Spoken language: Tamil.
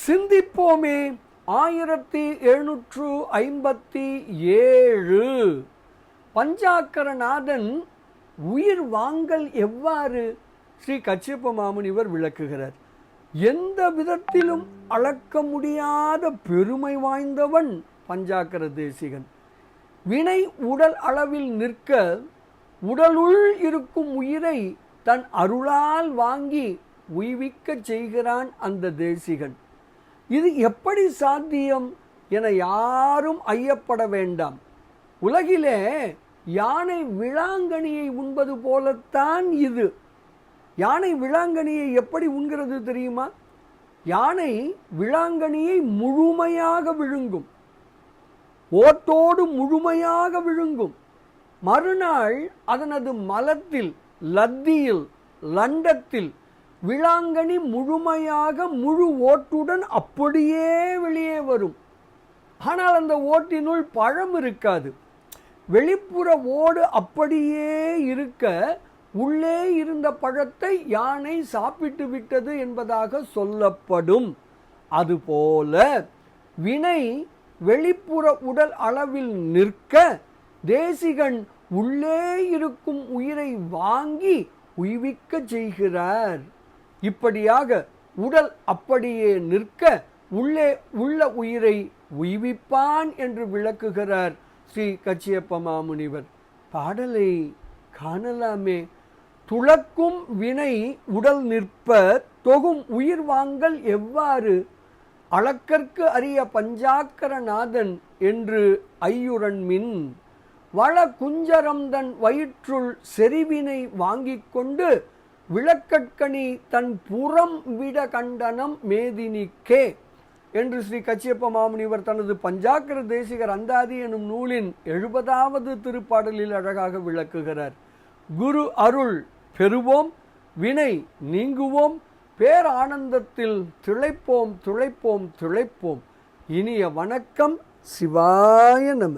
சிந்திப்போமே. 1757 பஞ்சாக்கரநாதன் உயிர் வாங்கல் எவ்வாறு ஸ்ரீ கச்சியப்ப மாமுனிவர் விளக்குகிறார். எந்த விதத்திலும் அளக்க முடியாத பெருமை வாய்ந்தவன் பஞ்சாக்கர தேசிகன். வினை உடல் அளவில் நிற்க உடலுள் இருக்கும் உயிரை தன் அருளால் வாங்கி உய்விக்க செய்கிறான் அந்த தேசிகன். இது எப்படி சாத்தியம் என யாரும் ஐயப்பட வேண்டாம். உலகிலே யானை விளாங்கனியை உண்பது போலத்தான் இது. யானை விளாங்கனியை எப்படி உண்கிறது தெரியுமா? யானை விளாங்கனியை முழுமையாக விழுங்கும், ஓட்டோடு முழுமையாக விழுங்கும். மறுநாள் அதனது மலத்தில், லத்தியில், லண்டத்தில் விளாங்கனி முழுமையாக முழு ஓட்டுடன் அப்படியே வெளியே வரும். ஆனால் அந்த ஓட்டினுள் பழம் இருக்காது. வெளிப்புற ஓடு அப்படியே இருக்க உள்ளே இருந்த பழத்தை யானை சாப்பிட்டு விட்டது என்பதாக சொல்லப்படும். அதுபோல வினை வெளிப்புற உடல் அளவில் நிற்க தேசிகன் உள்ளே இருக்கும் உயிரை வாங்கி உய்விக்க செய்கிறார். இப்படியாக உடல் அப்படியே நிற்க உள்ளே உள்ள உயிரை உய்விப்பான் என்று விளக்குகிறார் ஸ்ரீ கச்சியப்ப மாமுனிவர். பாடலை காணலாமே. துளக்கும் வினை உடல் நிற்ப தொகும் உயிர் வாங்கல் எவ்வாறு அளக்கற்கு அறிய பஞ்சாக்கரநாதன் என்று ஐயுரன்மின் வள குஞ்சரம்தன் வயிற்றுள் செறிவினை வாங்கிக் கொண்டு விளக்கட்கனி தன் புறம் விட கண்டனம் மேதினிக்கே என்று ஸ்ரீ கச்சியப்ப மாமுனிவர் தனது பஞ்சாக்கர தேசிகர் அந்தாதி எனும் நூலின் 70வது திருப்பாடலில் அழகாக விளக்குகிறார். குரு அருள் பெறுவோம், வினை நீங்குவோம், பேரானந்தத்தில் திளைப்போம் திளைப்போம் திளைப்போம். இனிய வணக்கம். சிவாய நம.